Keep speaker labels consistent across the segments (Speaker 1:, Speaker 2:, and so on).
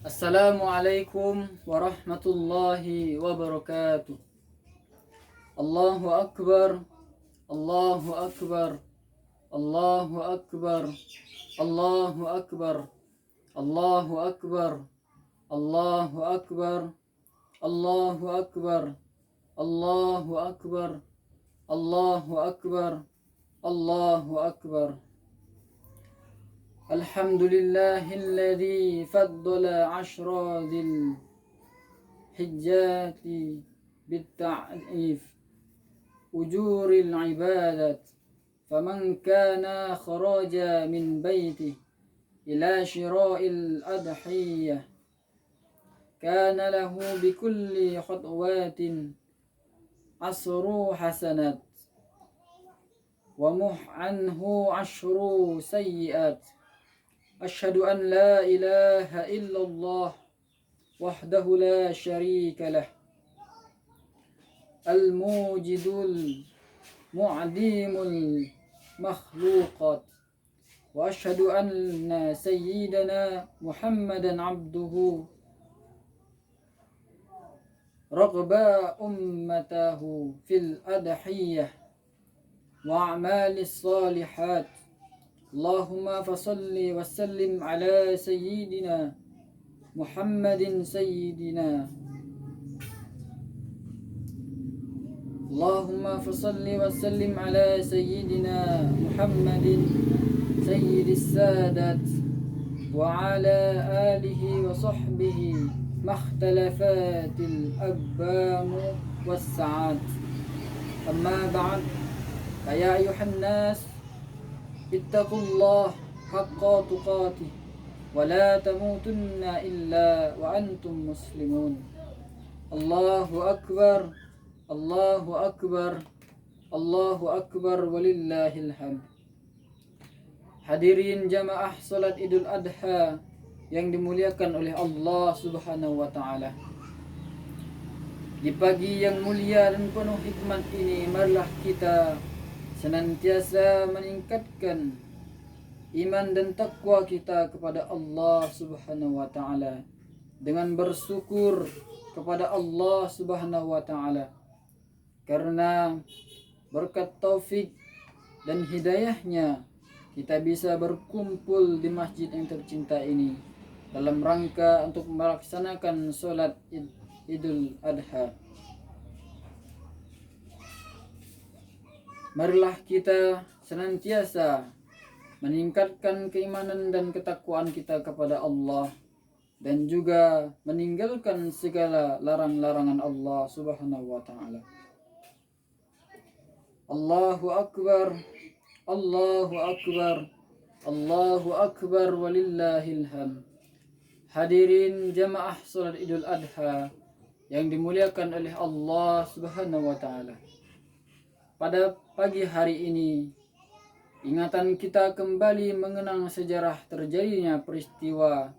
Speaker 1: Assalamualaikum warahmatullahi wabarakatuh. Allahu Akbar, Allahu Akbar, Allahu Akbar, Allahu Akbar, Allahu Akbar, Allahu Akbar, Allahu Akbar, Allahu Akbar, Allahu Akbar, Allahu Akbar. Alhamdulillahilladzi faddala ashra dhil hijjati bitta'if ujuril ibadat faman kana kharaja min baiti ila shira'il adhiyah kana lahu bikulli khutwatin asru hasanat wa muh'anhu ashru sayyiat. Asyhadu an la ilaha illallah wahdahu la syarika lah al-mujidul mu'dimul makhluqat wa asyhadu anna sayyidana Muhammadan abduhu raqba ummatahu fil adhiyah wa a'malis salihat. Allahumma fasalli wa sallim ala sayyidina Muhammadin sayyidina. Allahumma fasalli wa sallim ala sayyidina Muhammadin sayyidis sadat wa ala alihi wa sahbihi makhtalafatil abbamu was sa'ad. Amma ba'd, ya ayuhan nas ittaqullah haqqa tuqatih wa la tamutunna illa wa antum muslimun. Allahu akbar, Allahu akbar, Allahu akbar walillahil hamd. Hadirin jamaah salat Idul Adha yang dimuliakan oleh Allah Subhanahu wa taala. Di pagi yang mulia dan penuh hikmat ini, marilah kita senantiasa meningkatkan iman dan takwa kita kepada Allah Subhanahu wa taala dengan bersyukur kepada Allah Subhanahu wa taala, karena berkat taufik dan hidayahnya kita bisa berkumpul di masjid yang tercinta ini dalam rangka untuk melaksanakan sholat Idul Adha. Marilah kita senantiasa meningkatkan keimanan dan ketakwaan kita kepada Allah dan juga meninggalkan segala larang-larangan Allah Subhanahu wa taala. Allahu akbar, Allahu akbar, Allahu akbar walillahil hamd. Hadirin jamaah salat Idul Adha yang dimuliakan oleh Allah Subhanahu wa taala. Pada pagi hari ini, ingatan kita kembali mengenang sejarah terjadinya peristiwa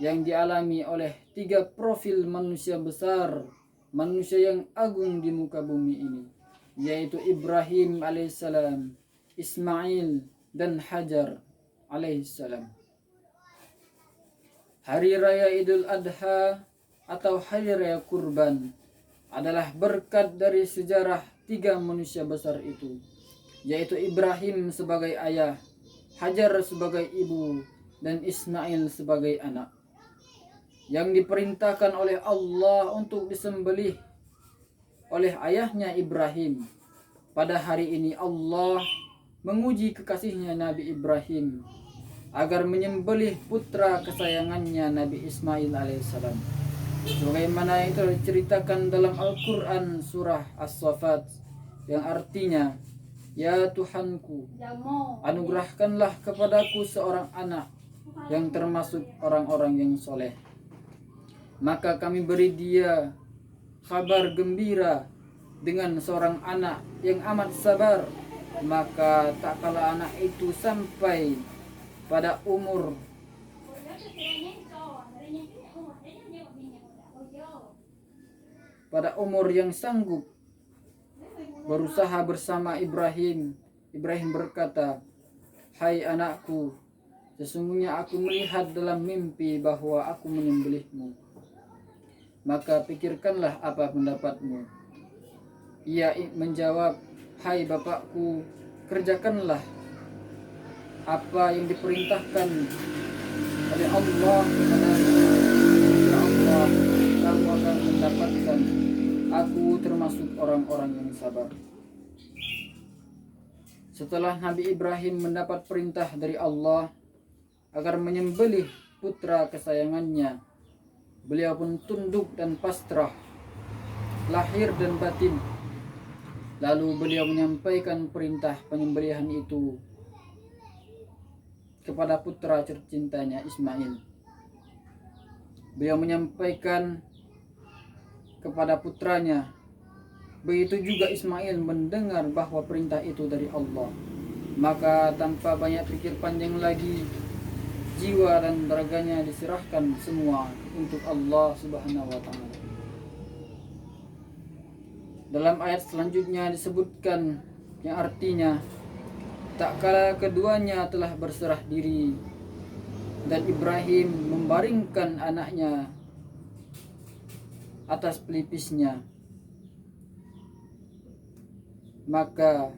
Speaker 1: yang dialami oleh 3 profil manusia besar, manusia yang agung di muka bumi ini, yaitu Ibrahim alaihissalam, Ismail, dan Hajar alaihissalam. Hari Raya Idul Adha atau Hari Raya Kurban adalah berkat dari sejarah 3 manusia besar itu, yaitu Ibrahim sebagai ayah, Hajar sebagai ibu, dan Ismail sebagai anak, yang diperintahkan oleh Allah untuk disembelih oleh ayahnya Ibrahim. Pada hari ini Allah menguji kekasihnya Nabi Ibrahim agar menyembelih putra kesayangannya Nabi Ismail alaihissalam, sebagaimana itu diceritakan dalam Al-Quran surah As-Saffat, yang artinya, ya Tuhanku, anugerahkanlah kepadaku seorang anak yang termasuk orang-orang yang soleh, maka kami beri dia kabar gembira dengan seorang anak yang amat sabar. Maka tak kala anak itu sampai pada umur yang sanggup berusaha bersama Ibrahim, Ibrahim berkata, "Hai anakku, Sesungguhnya aku melihat dalam mimpi bahwa aku menyembelihmu. Maka pikirkanlah apa pendapatmu. Ia menjawab, hai bapakku, kerjakanlah apa yang diperintahkan oleh Allah kepadamu. Insya Allah kamu akan mendapatkan. Aku termasuk orang-orang yang sabar. Setelah Nabi Ibrahim mendapat perintah dari Allah agar menyembelih putra kesayangannya, beliau pun tunduk dan pasrah, lahir dan batin. Lalu beliau menyampaikan perintah penyembelihan itu kepada putra tercintanya Ismail. Beliau menyampaikan kepada putranya. Begitu juga Ismail mendengar bahwa perintah itu dari Allah. Maka tanpa banyak pikir panjang lagi, jiwa dan raganya diserahkan semua untuk Allah Subhanahu wa Ta'ala. Dalam ayat selanjutnya disebutkan yang artinya, tak kala keduanya telah berserah diri dan Ibrahim membaringkan anaknya atas pelipisnya, maka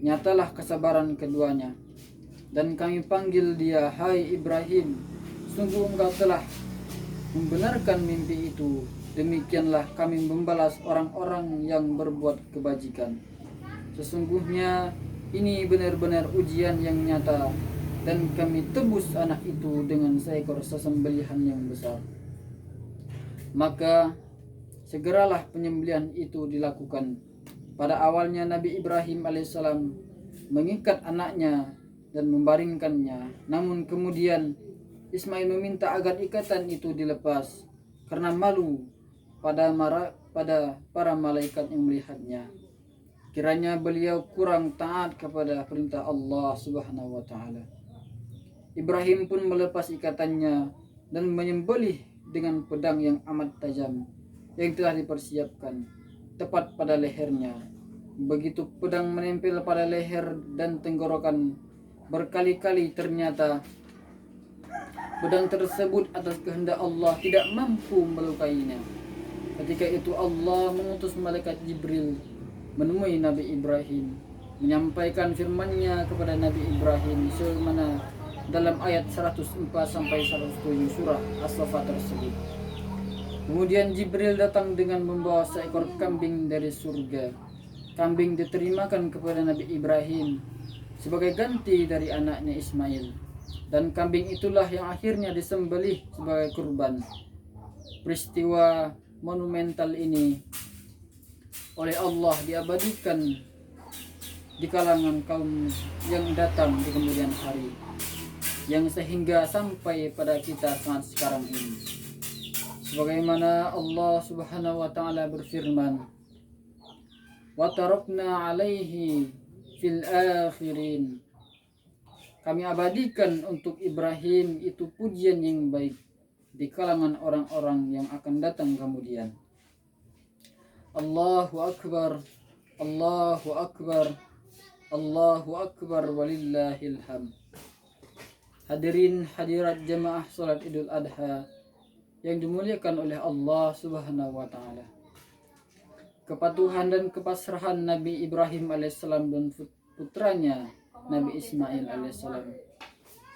Speaker 1: nyatalah kesabaran keduanya. Dan kami panggil dia, hai Ibrahim, sungguh engkau telah membenarkan mimpi itu. Demikianlah kami membalas orang-orang yang berbuat kebajikan. Sesungguhnya ini benar-benar ujian yang nyata, dan kami tebus anak itu dengan seekor sesembelihan yang besar. Maka segeralah penyembelihan itu dilakukan. Pada awalnya Nabi Ibrahim alaihissalam mengikat anaknya dan membaringkannya. Namun kemudian Ismail meminta agar ikatan itu dilepas karena malu pada para malaikat yang melihatnya. Kiranya beliau kurang taat kepada perintah Allah Subhanahu wa Ta'ala. Ibrahim pun melepas ikatannya dan menyembelih dengan pedang yang amat tajam yang telah dipersiapkan tepat pada lehernya. Begitu pedang menempel pada leher dan tenggorokan berkali-kali, ternyata pedang tersebut atas kehendak Allah tidak mampu melukainya. Ketika itu Allah mengutus malaikat Jibril menemui Nabi Ibrahim, menyampaikan firman-Nya kepada Nabi Ibrahim sebagaimana dalam ayat 104 sampai 107 surah As-Saffat tersebut. Kemudian Jibril datang dengan membawa seekor kambing dari surga. Kambing diterimakan kepada Nabi Ibrahim sebagai ganti dari anaknya Ismail. Dan kambing itulah yang akhirnya disembelih sebagai kurban. Peristiwa monumental ini oleh Allah diabadikan di kalangan kaum yang datang di kemudian hari, yang sehingga sampai pada kita saat sekarang ini. Sebagaimana Allah Subhanahu wa Ta'ala berfirman, wa tarakna alaihi fil akhirin. Kami abadikan untuk Ibrahim itu pujian yang baik di kalangan orang-orang yang akan datang kemudian. Allahu Akbar, Allahu Akbar, Allahu Akbar, walillahil hamd. Hadirin hadirat jemaah salat Idul Adha yang dimuliakan oleh Allah Subhanahu wa Ta'ala. Kepatuhan dan kepasrahan Nabi Ibrahim alaihissalam dan putranya Nabi Ismail alaihissalam,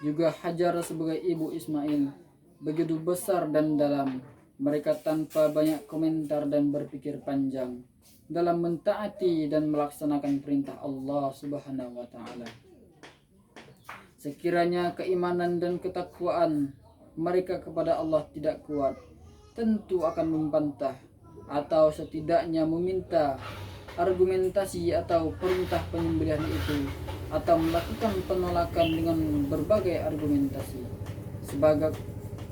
Speaker 1: juga Hajar sebagai ibu Ismail, begitu besar dan dalam. Mereka tanpa banyak komentar dan berpikir panjang dalam mentaati dan melaksanakan perintah Allah Subhanahu wa Ta'ala. Sekiranya keimanan dan ketakwaan mereka kepada Allah tidak kuat, tentu akan membantah atau setidaknya meminta argumentasi atau perintah penyembelihan itu, atau melakukan penolakan dengan berbagai argumentasi. Sebagai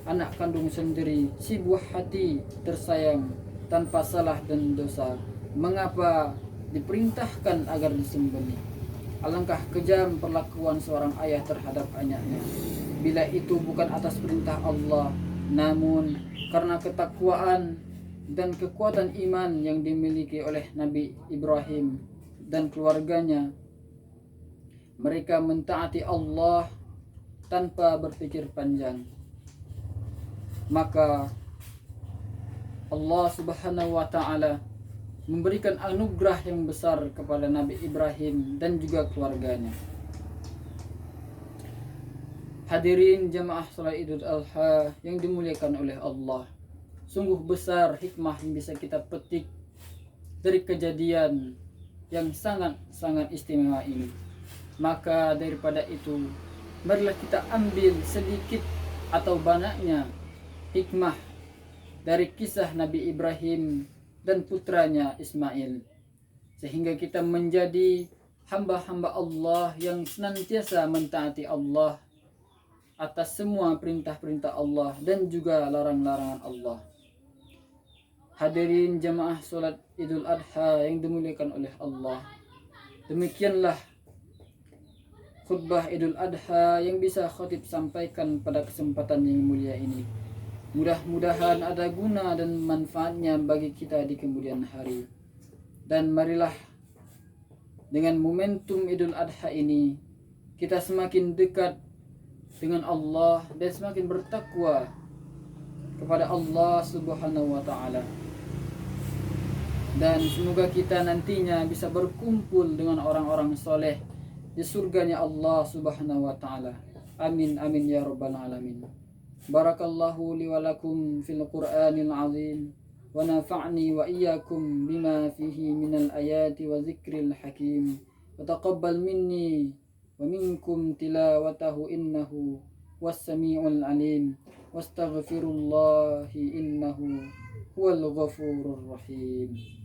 Speaker 1: anak kandung sendiri, si buah hati tersayang tanpa salah dan dosa, mengapa diperintahkan agar disembelih? Alangkah kejam perlakuan seorang ayah terhadap anaknya, bila itu bukan atas perintah Allah, namun karena ketakwaan dan kekuatan iman yang dimiliki oleh Nabi Ibrahim dan keluarganya. Mereka mentaati Allah tanpa berpikir panjang. Maka Allah Subhanahu wa taala memberikan anugerah yang besar kepada Nabi Ibrahim dan juga keluarganya. Hadirin jamaah salat Idul Adha yang dimuliakan oleh Allah, sungguh besar hikmah yang bisa kita petik dari kejadian yang sangat-sangat istimewa ini. Maka daripada itu, marilah kita ambil sedikit atau banyaknya hikmah dari kisah Nabi Ibrahim dan putranya Ismail, sehingga kita menjadi hamba-hamba Allah yang senantiasa mentaati Allah atas semua perintah-perintah Allah dan juga larang-larangan Allah. Hadirin jamaah salat Idul Adha yang dimuliakan oleh Allah, demikianlah khutbah Idul Adha yang bisa khatib sampaikan pada kesempatan yang mulia ini. Mudah-mudahan ada guna dan manfaatnya bagi kita di kemudian hari. Dan marilah dengan momentum Idul Adha ini kita semakin dekat dengan Allah dan semakin bertakwa kepada Allah Subhanahu wa taala. Dan semoga kita nantinya bisa berkumpul dengan orang-orang soleh di surganya Allah Subhanahu wa taala. Amin amin ya rabbal alamin. Barakallahu li wa lakum fil Qur'anil azim wa nafa'ni wa iyyakum bima fihi minal ayati wa zikril hakim. Wa taqabbal minni wa minkum tilawatahu innahu was-sami'ul alim. Wastaghfirullahi innahu huwal ghafurur rahim.